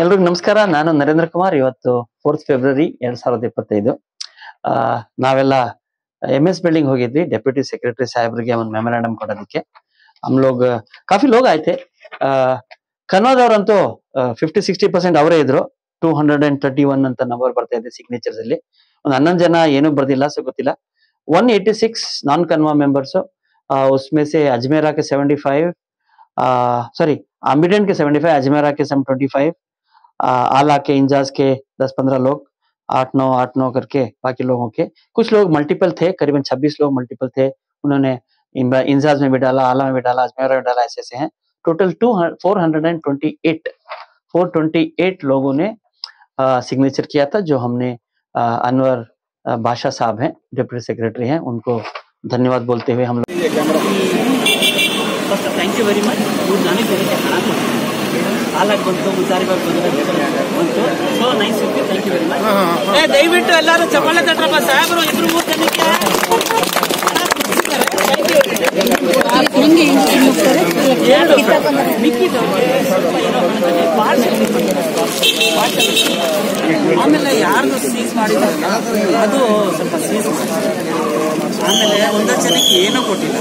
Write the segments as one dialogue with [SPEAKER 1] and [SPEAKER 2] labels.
[SPEAKER 1] ಎಲ್ರಿಗೂ ನಮಸ್ಕಾರ. ನಾನು ನರೇಂದ್ರ ಕುಮಾರ್. ಇವತ್ತು 4th ಫೆಬ್ರವರಿ 2025. ನಾವೆಲ್ಲ MS बिल्डिंग ಹೋಗಿದ್ವಿ ಡೆಪ್ಯೂಟಿ ಸೆಕ್ರೆಟರಿ ಸಾಹೇಬ್ರಿಗೆ ಒಂದು ಮೆಮೊರಾಂಡಮ್ ಕೊಡೋದಕ್ಕೆ. हम लोग काफी लोग आए थे. ಕನ್ನಡದವರಂತೂ 50-60% ಅವರೇ ಇದ್ರು. 231 ಅಂತ ನಂಬರ್ ಬರ್ತಾ ಇದೆ ಸಿಗ್ನೇಚರ್ಸ್ ಅಲ್ಲಿ. ಒಂದು 11 ಜನ ಏನೂ ಬರ್ದಿಲ್ಲ, ಸೊ ಗೊತ್ತಿಲ್ಲ. 186 नॉन कन्वा मेंबर्स, उसमें से अजमेरा के 75, सॉरी एम्बिडेंट के 75, अजमेरा के सम 25, आला के इंजाज के 10-15 लोग, 8-9 करके बाकी लोगों के। कुछ लोग मल्टीपल थे, करीबन 26 लोग मल्टीपल थे। उन्होंने इंजाज में भी डाला, आला में भी डाला, अजमेरा में डाला, ऐसे हैं। टोटल 428 लोगों ने सिग्नेचर किया था, जो हमने अनवर बादशाह साहब हैं, डिप्टी सेक्रेटरी हैं, उनको धन्यवाद बोलते हुए हम लोग
[SPEAKER 2] थैंक यू वेरी मच. ಹಾಲಾಗಿ ಬಂತು, ಮುಜಾರಿಬಾಗ್ ಬಂತು. So nice, thank you very much. ದಯವಿಟ್ಟು ಎಲ್ಲರೂ ಚಪ್ಪಾಳೆ ತಟ್ರಪ್ಪ. ಸಾಹೇಬರು ಇಬ್ರು 3 ಜನಕ್ಕೆ ಆಮೇಲೆ ಯಾರು ಸೀಸ್ ಮಾಡಿದಾರಲ್ಲ ಅದು ಸ್ವಲ್ಪ ಸೀಸ್ ಮಾಡಿ, ಆಮೇಲೆ ಒಂದಷ್ಟು ಜನಕ್ಕೆ ಏನೋ ಕೊಟ್ಟಿಲ್ಲ.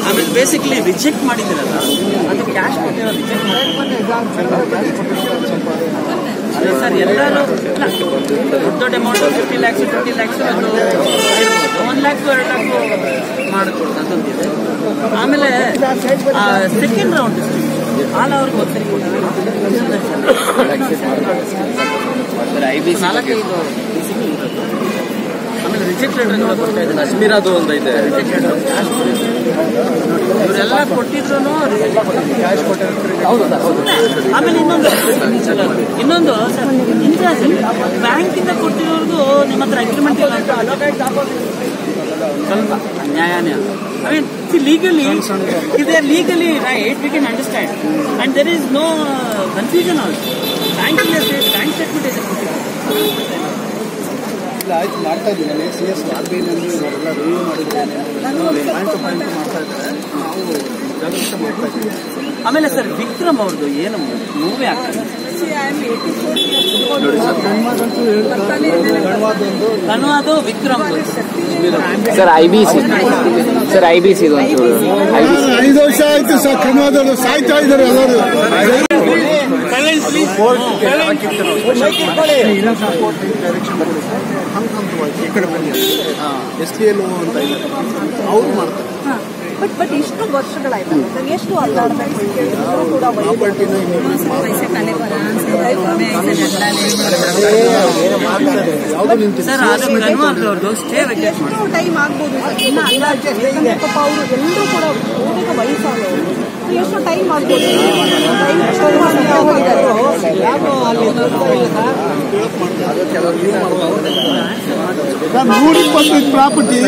[SPEAKER 2] ಆಮೇಲೆ ಬೇಸಿಕ್ಲಿ ರಿಜೆಕ್ಟ್ ಮಾಡಿದಿರಲ್ಲ, ಅದು ಕ್ಯಾಶ್ ಕೊಟ್ಟಿರೋ ರಿಜೆಕ್ಟ್ ಸರ್. ಎಲ್ಲರೂ ದೊಡ್ಡ ದೊಡ್ಡ ಅಮೌಂಟ್ 50 lakhs 20 lakhs ಅದು 1 lakh 2 lakh ಮಾಡಿಕೊಡ್ತು ಅಂತಂದಿದೆ. ಆಮೇಲೆ ಸೆಕೆಂಡ್ ರೌಂಡ್ ಆಲ್ ಅವ್ರಿಗೆ ಒಂದ್ಸರಿ ಆಮೇಲೆ ರಿಜೆಕ್ಟೆಡ್ ಬರ್ತಾ ಇದೆ. ಅಜ್ಮೀರಾದು ಒಂದು ಐತೆ ಇವರೆಲ್ಲ ಕೊಟ್ಟಿದ್ರು. ಆಮೇಲೆ ಇನ್ನೊಂದು ಸರ್, ಇಂಟ್ರೆಸ್ಟ್ ಬ್ಯಾಂಕ್ ಇಂದ ಕೊಟ್ಟಿರೋರ್ಗು ನಿಮ್ಮ ಹತ್ರ ಅಗ್ರಿಮೆಂಟ್ ಇಲ್ಲ ಅಂತ ಸ್ವಲ್ಪ ನ್ಯಾಯನೇ. ಐ ಮೀನ್ ಲೀಗಲಿ ಇದೆ, legally right, we can understand and there is no confusion also. Bank statement ಇದೆ
[SPEAKER 3] ಆಯ್ತು, ಮಾಡ್ತಾ ಇದ್ದೀನಿ. CS RBI ಇವರೆಲ್ಲ ರಿವ್ಯೂ ಮಾಡಿದ್ದೇನೆ, ಪಾಯಿಂಟ್ ಟು ಪಾಯಿಂಟ್ ಮಾಡ್ತಾ ಇದ್ದಾರೆ, ನಾವು ಜಾಗೃತಿ ಮಾಡ್ತಾ ಇದ್ದೀವಿ.
[SPEAKER 2] ಆಮೇಲೆ ಸರ್ ವಿಕ್ರಮ್ ಅವ್ರದ್ದು ಏನು ಮೂವಿ ಆಗ್ತದೆ
[SPEAKER 3] ನೋಡಿ ಸರ್,
[SPEAKER 2] ಕಣ್ವಾದು Vikram
[SPEAKER 4] sir IBC sir IBC 5
[SPEAKER 3] ವರ್ಷ ಆಯ್ತು ಸರ್. ಕನ್ನಡದವರು ಸಾಯ್ತಾ ಇದ್ದಾರೆ ಎಲ್ಲರೂ. ಈ ಕಡೆ ಬನ್ನಿ, SPLO ಅಂತ ಇದ್ದಾರೆ, ಅವ್ರು ಮಾಡ್ತಾರೆ.
[SPEAKER 5] ಬಟ್ ಎಷ್ಟು ವರ್ಷಗಳಾಯ್ತು ಸರ್, ಎಷ್ಟು ಅಲ್ಲಾಡಬೇಕು ಕೂಡ
[SPEAKER 2] ಸರ್. ಅದು ಕಣ್ವಾದವ್ರದ್ದು ಸ್ಟೇ
[SPEAKER 5] ಎಷ್ಟು ಟೈಮ್ ಆಗ್ಬೋದು ಇನ್ನು ಯಾಕಂದ್ರೆ ಪಾಪ ಅವರು ಎಲ್ಲರೂ ಕೂಡ ಬಹುತೇಕ ವಯಸ್ಸಾದವರು, ಎಷ್ಟು ಟೈಮ್ ಆಗ್ಬೋದು?
[SPEAKER 3] 120 ಪ್ರಾಪರ್ಟಿ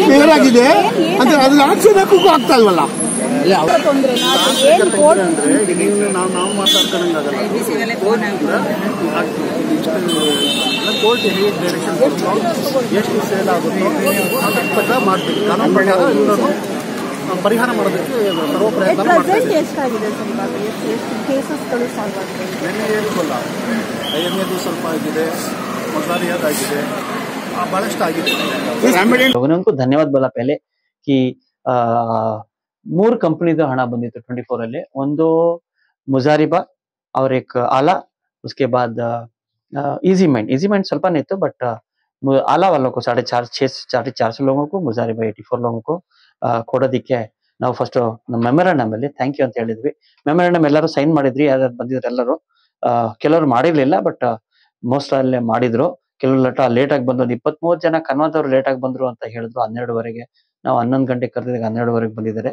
[SPEAKER 3] ಕ್ಲಿಯರ್ ಆಗಿದೆ ಅಂದ್ರೆ ಅದ್ರ ಆಕ್ಷನ್ ಹಾಕಕ್ಕೂ ಆಗ್ತಾ ಇಲ್ವಲ್ಲ.
[SPEAKER 5] ತೊಂದ್ರೆ
[SPEAKER 3] ನಾವು ಮಾತಾಡ್ಕೊಂಡಂಗಾಗಲ್ಲ. ಕೋರ್ಟ್ ಹೇಗೆ ಡೈರೆಕ್ಷನ್ ಎಷ್ಟು ಸೇಲ್ ಆಗುತ್ತೋ ಅದಕ್ಕೆ ಪ್ರಕಾರ ಮಾಡ್ತೀವಿ. ಕಾನೂನು ಪ್ರಕಾರ ಎಲ್ಲರೂ ಪರಿಹಾರ ಮಾಡೋದಕ್ಕೆ ಸರ್ವ ಪ್ರಯತ್ನ ಮಾಡ್ತೀವಿ.
[SPEAKER 5] ಎಷ್ಟಾಗಿದೆ ಸರ್ ಇವಾಗ? ಎಷ್ಟು ಕೇಸಸ್ಗಳು ಸಾಲ್ವ್ ಆಗಿದೆ?
[SPEAKER 3] ನೆನ್ನೆ ಹೇಳ್ಬೋಲ್ಲ, IMAದು ಸ್ವಲ್ಪ ಆಗಿದೆ, ಮಸಾರಿಯಾದಾಗಿದೆ, ಬಹಳಷ್ಟು ಆಗಿದೆ.
[SPEAKER 1] उनको धन्यवाद बोला पहले कि 3 ಕಂಪನಿದು ಹಣ ಬಂದಿತ್ತು 24 ಅಲ್ಲಿ. ಒಂದು ಮುಜಾರಿಬಾ और एक आला, उसके बाद इजी माइंड ಸ್ವಲ್ಪನೇ ಇತ್ತು, ಬಟ್ आला वालों को 450 लोगों को, मुजारिबा 84 लोगों को ಕೊಡೋದಿಕ್ಕೆ ನಾವು ಫಸ್ಟ್ ನಮ್ಮ ಮೆಮೊರಾಂಡಮ್ ಅಲ್ಲಿ ಥ್ಯಾಂಕ್ ಯು ಅಂತ ಹೇಳಿದ್ವಿ. ಮೆಮೊರಾಂಡಮ್ ಎಲ್ಲರೂ ಸೈನ್ ಮಾಡಿದ್ರಿ, ಯಾರು ಬಂದಿದ್ರು ಎಲ್ಲರೂ. ಕೆಲವರು ಮಾಡಿರ್ಲಿಲ್ಲ, ಬಟ್ ಮೋಸ್ಟ್ ಅಲ್ಲೇ ಮಾಡಿದ್ರು. ಕೆಲವು ಲೇಟ್ ಆಗಿ ಬಂದು 23 ಜನ ಕನ್ವಾದವ್ರು ಲೇಟ್ ಆಗಿ ಬಂದ್ರು ಅಂತ ಹೇಳಿದ್ರು. 12ವರೆಗೆ ನಾವು 11 ಗಂಟೆಗೆ ಕರೆದಿದ್ದಾಗ 12ವರೆಗೆ ಬಂದಿದ್ದಾರೆ.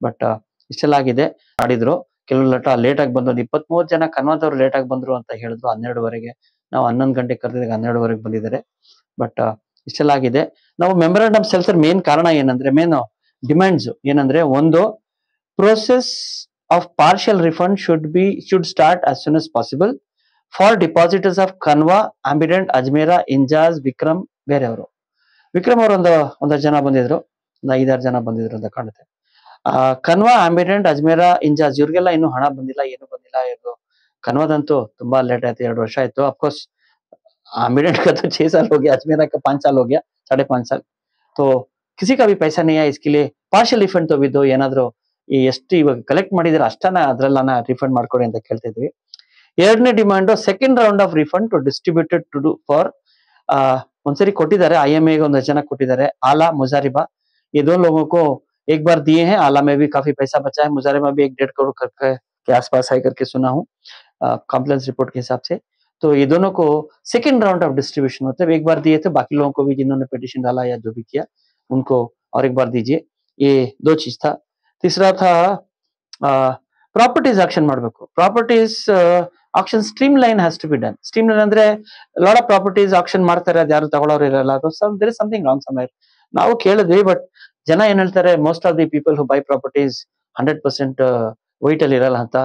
[SPEAKER 1] ಬಟ್ ಇಷ್ಟೆಲ್ಲ ಆಗಿದೆ, ಮಾಡಿದ್ರು. ಕೆಲವು ಲೇಟ್ ಆಗಿ ಬಂದು 23 ಜನ ಕನ್ವಾದವ್ರು ಲೇಟ್ ಆಗಿ ಬಂದ್ರು ಅಂತ ಹೇಳಿದ್ರು. 12ವರೆಗೆ ನಾವು 11 ಗಂಟೆಗೆ ಕರೆದಿದ್ದಾಗ 12ವರೆಗೆ ಬಂದಿದ್ದಾರೆ. ಬಟ್ ಇಷ್ಟೆಲ್ಲ ಆಗಿದೆ. ನಾವು ಮೆಮೊರಾಂಡಮ್ ಸೆಲ್ಸರ್ ಮೇನ್ ಕಾರಣ ಏನಂದ್ರೆ, ಮೇನ್ ಡಿಮ್ಯಾಂಡ್ಸ್ ಏನಂದ್ರೆ, ಒಂದು process of partial refund should start as soon as possible for depositors of Kanva, Ambidant, Ajmera, Injaz, Vikram. ಬೇರೆಯವರು ವಿಕ್ರಮ್ ಅವರು ಒಂದಷ್ಟು ಜನ ಬಂದಿದ್ರು, ಒಂದು 5-6 ಜನ ಬಂದಿದ್ರು ಅಂತ ಕಾಣುತ್ತೆ. ಕನ್ವಾ ಆಂಬಿಡೆಂಟ್ ಅಜ್ಮೇರ ಇಂಜಾಜ್ ಇವ್ರಿಗೆಲ್ಲ ಇನ್ನೂ ಹಣ ಬಂದಿಲ್ಲ, ಏನು ಬಂದಿಲ್ಲ. ಇದು ಕನ್ವಾದಂತೂ ತುಂಬಾ ಲೇಟ್ ಆಯ್ತು, 2 ವರ್ಷ ಆಯ್ತು. ಅಫ್ಕೋರ್ಸ್ आमिडेंट का तो 6 साल हो गया, अजमेरा का 5 साल हो गया, 5.5 साल. तो किसी का भी पैसा नहीं है. इसके लिए ಪಾರ್ಷಿಯಲ್ ರಿಫಂಡ್ ತಗೋದು, ಏನಾದ್ರು ಈ ಎಷ್ಟು ಇವಾಗ ಕಲೆಕ್ಟ್ ಮಾಡಿದ್ರೆ ಅಷ್ಟನ್ನ ಅದ್ರಲ್ಲನ ರಿಫಂಡ್ ಮಾಡ್ಕೊಡಿ ಅಂತ ಕೇಳ್ತಿದ್ವಿ. ಎರಡನೇ demand second round of refund to distributed to do for ಒಂದ್ಸರಿ ಕೊಟ್ಟಿದ್ದಾರೆ, IMA ಗೆ 1 ಜನ ಕೊಟ್ಟಿದ್ದಾರೆ, आला मुजारिबा. ये दोनों लोगों को एक बार दिए हैं. आला में भी काफी पैसा बचा है, मुजारिबा भी 1-1.5 करोड़ के आसपास है करके सुना हूँ कंप्लेंस रिपोर्ट के हिसाब से. तो ये दोनों को सेकेंड राउंड ऑफ डिस्ट्रीब्यूशन, मतलब एक बार दिए थे, बाकी लोगों को भी जिन्होंने पिटिशन डाला या जो भी किया उनको और एक बार दीजिए. ये 2 चीज था. तीसरा था ಪ್ರಾಪರ್ಟೀಸ್ ಆಕ್ಷನ್ ಮಾಡಬೇಕು. Properties auction streamline has to be done. Streamline ಅಂದ್ರೆ ಲಾಟ್ ಆಫ್ ಪ್ರಾಪರ್ಟೀಸ್ ಆಕ್ಷನ್ ಮಾಡ್ತಾರೆ, ಅದು ಯಾರು ತಗೊಳ್ಳೋರು ಇರಲ್ಲ. There is something wrong somewhere. ನಾವು ಕೇಳಿದ್ವಿ, ಬಟ್ ಜನ ಏನ್ ಹೇಳ್ತಾರೆ, most of the people who buy properties 100% white ಅಲ್ಲಿ ಇರಲ್ಲ ಅಂತ.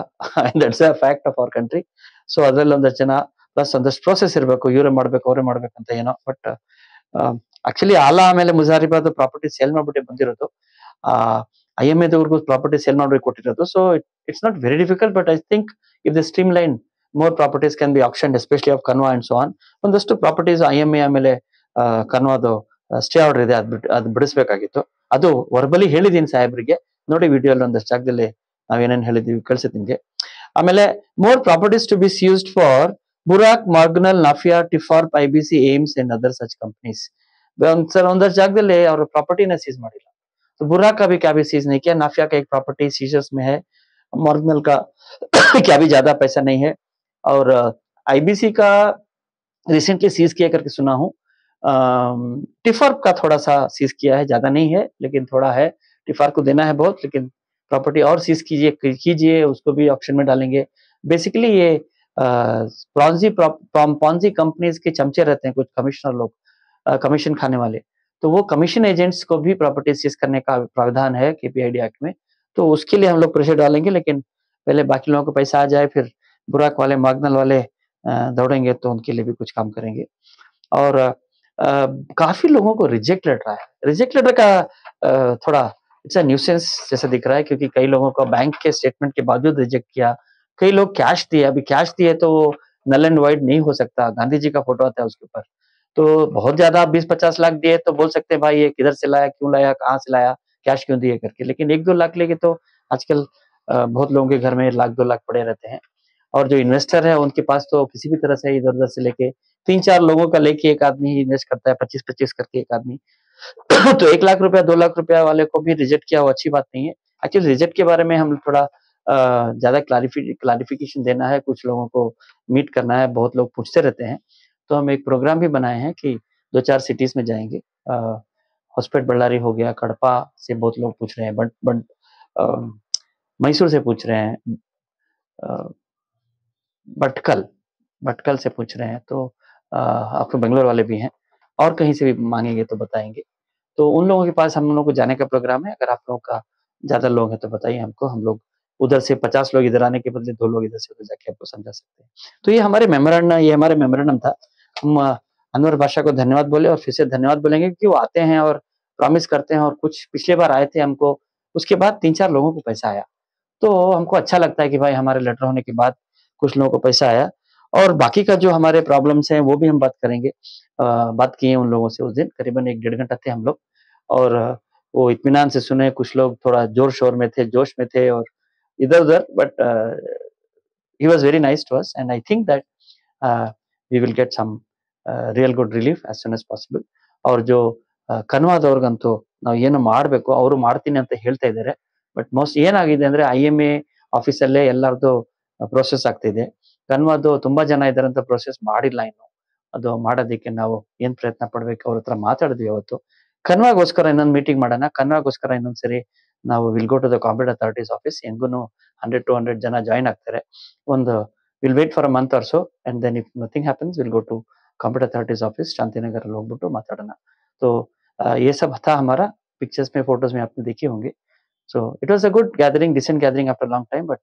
[SPEAKER 1] That's a fact of our country. So ಅದ್ರಲ್ಲಿ ಒಂದಷ್ಟು ಜನ ಪ್ಲಸ್ ಒಂದಷ್ಟು ಪ್ರೋಸೆಸ್ ಇರಬೇಕು, ಇವರೇ ಮಾಡ್ಬೇಕು ಅವರೇ ಮಾಡ್ಬೇಕಂತ ಏನೋ. ಬಟ್ ಆಕ್ಚುಲಿ ಆಲಾ ಆಮೇಲೆ ಮುಜಾರಿಬಾದ್ ಪ್ರಾಪರ್ಟಿ ಸೇಲ್ ಮಾಡ್ಬಿಟ್ಟು ಬಂದಿರೋದು, IMA ದವ್ರಿಗೂ ಪ್ರಾಪರ್ಟಿ ಸೇಲ್ ಮಾಡಿ ಕೊಟ್ಟಿರೋದು. So it's not very difficult, but I think if the streamline more properties can be auction, especially of Kanva and so on. ಒಂದಷ್ಟು ಪ್ರಾಪರ್ಟೀಸ್ IMA ಆಮೇಲೆ ಕನ್ವಾದು stay order ಇದೆ, ಅದು ಬಿಡಿಸ್ಬೇಕಾಗಿತ್ತು. ಅದು verbally ಹೇಳಿದೀನಿ ಸಾಹೇಬ್ರಿಗೆ, ನೋಡಿ ವಿಡಿಯೋ ಅಲ್ಲಿ ಒಂದಷ್ಟು ಜಾಗದಲ್ಲಿ ನಾವೇನೇನ್ ಹೇಳಿದೀವಿ ಕಳ್ಸಿದ್ ನಿಮ್ಗೆ. ಆಮೇಲೆ more properties to be used for ಬುರಾಕ್, ಮಾರ್ಗನಲ್, ನಾಫಿಯಾ, ಟಿಫಾರ್ಪ್, IBC, Aims and other such companies. ಒಂದಷ್ಟು ಜಾಗದಲ್ಲಿ ಅವ್ರ ಪ್ರಾಪರ್ಟಿನ ಸೀಸ್ ಮಾಡಿಲ್ಲ. तो बुराक का भी क्या भी सीज नहीं किया. नाफिया का एक प्रॉपर्टी सीजर्स में है, मॉर्गनल का क्या भी ज्यादा पैसा नहीं है, और IBC का रिसेंटली सीज किया करके सुना हूँ. टिफार्प का थोड़ा सा सीज किया है, ज्यादा नहीं है लेकिन थोड़ा है. टिफार्प को देना है बहुत, लेकिन प्रॉपर्टी और सीज कीजिए, उसको भी ऑप्शन में डालेंगे. बेसिकली ये पॉन्जी कंपनीज के चमचे रहते हैं कुछ कमिश्नर लोग, कमीशन खाने वाले. तो वो कमीशन एजेंट्स को भी प्रॉपर्टी सीज करने का प्रावधान है KPID एक्ट में. तो उसके लिए हम लोग प्रेशर डालेंगे, लेकिन पहले बाकी लोगों को पैसा आ जाए, फिर बुराक वाले, मार्गनल वाले दौड़ेंगे तो उनके लिए भी कुछ काम करेंगे. और काफी लोगों को रिजेक्ट लेटर आया. रिजेक्ट लेटर का थोड़ा इट्स अ न्यूसेंस जैसा दिख रहा है, क्योंकि कई लोगों को बैंक के स्टेटमेंट के बावजूद रिजेक्ट किया. कई लोग कैश दिए. अभी कैश दिए तो नल एंड वाइड नहीं हो सकता, गांधी जी का फोटो आता है उसके ऊपर. तो बहुत ज्यादा 20-50 लाख दिए तो बोल सकते हैं भाई ये किधर से लाया, क्यों लाया, कहाँ से लाया, कैश क्यों दिए करके. लेकिन 1-2 लाख लेके तो आजकल बहुत लोगों के घर में 1-2 लाख पड़े रहते हैं. और जो इन्वेस्टर है उनके पास तो किसी भी तरह से इधर उधर से लेके 3-4 लोगों का लेके एक आदमी ही इन्वेस्ट करता है, 25-25 करके एक आदमी. तो 1 लाख रुपया 2 लाख रुपया वाले को भी रिजेक्ट किया, वो अच्छी बात नहीं है. एक्चुअली रिजेक्ट के बारे में हम थोड़ा ज्यादा क्लारिफिकेशन देना है, कुछ लोगों को मीट करना है, बहुत लोग पूछते रहते हैं. तो हम एक प्रोग्राम भी बनाए हैं कि 2-4 सिटीज में जाएंगे. हॉस्पिटल बल्लारी हो गया, कड़पा से बहुत लोग पूछ रहे हैं, मैसूर से पूछ रहे हैं, भटकल से पूछ रहे हैं. तो आपको बेंगलोर वाले भी हैं, और कहीं से भी मांगेंगे तो बताएंगे. तो उन लोगों के पास हम लोगों को जाने का प्रोग्राम है. अगर आप लोगों का ज्यादा लोग हैं तो बताइए हमको, हम लोग उधर से 50 लोग इधर आने के बदले 2 लोग इधर से उधर जाके आपको समझा सकते हैं. तो ये हमारे मेमोरेंडम था. हम अनवर बादशाह को धन्यवाद बोले, और फिर से धन्यवाद बोलेंगे क्योंकि वो आते हैं और प्रॉमिस करते हैं. और कुछ पिछले बार आए थे हमको, उसके बाद 3-4 लोगों को पैसा आया, तो हमको अच्छा लगता है कि भाई हमारे लेटर होने के बाद कुछ लोगों को पैसा आया. और बाकी का जो हमारे प्रॉब्लम्स हैं वो भी हम बात करेंगे. बात किए उन लोगों से उस दिन, करीबन 1-1.5 घंटा थे हम लोग, और वो इत्मीनान से सुने. कुछ लोग थोड़ा जोर शोर में थे, जोश में थे और इधर उधर, but he was very nice to us, and I think that we will get some real good relief as soon as possible. और जो ಕನ್ವಾದವ್ರಿಗಂತೂ ನಾವು ಏನು ಮಾಡಬೇಕು ಅವರು ಮಾಡ್ತೀನಿ ಅಂತ ಹೇಳ್ತಾ ಇದ್ದಾರೆ. ಬಟ್ ಮೋಸ್ಟ್ ಏನಾಗಿದೆ ಅಂದ್ರೆ IMA ಆಫೀಸಲ್ಲೇ ಎಲ್ಲರದು ಪ್ರೋಸೆಸ್ ಆಗ್ತಿದೆ. ಕನ್ವಾದು ತುಂಬಾ ಜನ ಇದಾರಂತ ಪ್ರೋಸೆಸ್ ಮಾಡಿಲ್ಲ ಇನ್ನು. ಅದು ಮಾಡೋದಕ್ಕೆ ನಾವು ಏನ್ ಪ್ರಯತ್ನ ಪಡ್ಬೇಕು, ಅವ್ರ ಹತ್ರ ಮಾತಾಡಿದ್ವಿ ಅವತ್ತು. ಕನ್ವಾಗೋಸ್ಕರ ಇನ್ನೊಂದು ಮೀಟಿಂಗ್ ಮಾಡೋಣ. ಕನ್ವಾಗೋಸ್ಕರ ಇನ್ನೊಂದ್ಸರಿ ನಾವು will go to the competent authorities office. ಹೆಂಗೂನು 100-200 ಜನ ಜಾಯಿನ್ ಆಗ್ತಾರೆ. ಒಂದು will wait for a month or so, and then if nothing happens will go to competent authorities office Shantinagar ಅಲ್ಲಿ ಹೋಗ್ಬಿಟ್ಟು ಮಾತಾಡೋಣ. तो ये सब था हमारा. पिक्चर्स में, फोटोज में आपने देखे होंगे. So it was a good gathering, decent gathering after long time, but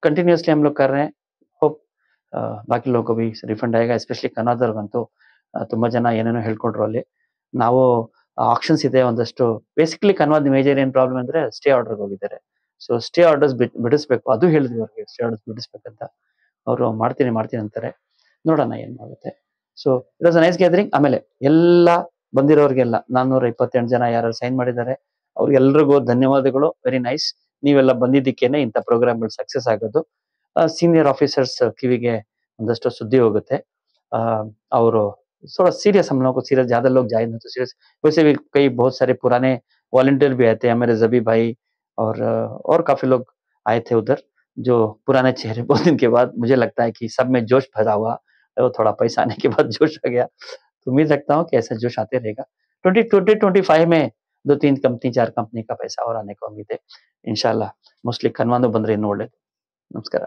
[SPEAKER 1] continuously हम लोग कर रहे हैं. होप ಬಾಕಿ लोगों को भी रिफंड आएगा. ಎಸ್ಪೆಷಲಿ ಕನ್ನಡದವ್ರಿಗಂತೂ ತುಂಬಾ ಜನ ಏನೇನೋ ಹೇಳ್ಕೊಂಡ್ರು ಅಲ್ಲಿ. ನಾವು ಆಕ್ಷನ್ಸ್ ಇದೆ ಒಂದಷ್ಟು. ಬೇಸಿಕಲಿ ಕನ್ವಾದ ಮೇಜರ್ ಏನ್ ಪ್ರಾಬ್ಲಮ್ ಅಂದ್ರೆ ಸ್ಟೇ ಆರ್ಡರ್ಗೆ ಹೋಗಿದ್ದಾರೆ. ಸೊ ಸ್ಟೇ ಆರ್ಡರ್ಸ್ ಬಿಡಿಸ್ಬೇಕು, ಅದು ಹೇಳಿದ್ವಿ ಅವ್ರಿಗೆ, ಸ್ಟೇ ಆರ್ಡರ್ಸ್ ಬಿಡಿಸ್ಬೇಕಂತ. ಅವರು ಮಾಡ್ತೀನಿ ಅಂತಾರೆ, ನೋಡೋಣ ಏನ್ ಮಾಡುತ್ತೆ. So it was a nice gathering. ಆಮೇಲೆ ಎಲ್ಲ ಬಂದಿರೋರಿಗೆಲ್ಲ 428 ಜನ ಯಾರು ಸೈನ್ ಮಾಡಿದ್ದಾರೆ ಅವ್ರಿಗೆಲ್ರಿಗೂ ಧನ್ಯವಾದಗಳು. Very nice. ನೀವೆಲ್ಲ ಬಂದಿದ್ದಕ್ಕೇನೆ ಇಂಥ ಪ್ರೋಗ್ರಾಮ್ಗಳು ಸಕ್ಸಸ್ ಆಗೋದು. ಸೀನಿಯರ್ ಆಫೀಸರ್ಸ್ ಕಿವಿಗೆ ಒಂದಷ್ಟು ಸುದ್ದಿ ಹೋಗುತ್ತೆ. ಅವರು थोड़ा सीरियस, हम लोग को सीरियस, ज्यादा लोग जाए ना तो सीरियस. वैसे भी कई बहुत सारे पुराने वॉलंटियर भी आए थे, हमारे जबी भाई और काफी लोग आए थे उधर, जो पुराने चेहरे बहुत दिन के बाद. मुझे लगता है कि सब में जोश भरा हुआ, वो थोड़ा पैसा आने के बाद जोश आ गया. तो उम्मीद रखता हूँ कि ऐसा जोश आते रहेगा. 2025 में 2-3 कंपनी 4 कंपनी का पैसा और आने को उम्मीद है इंशाल्लाह. मोस्टली कन्वानो ಬಂದ್ರೆ ಇನ್ನೂ ಒಳ್ಳೇದು. ನಮಸ್ಕಾರ.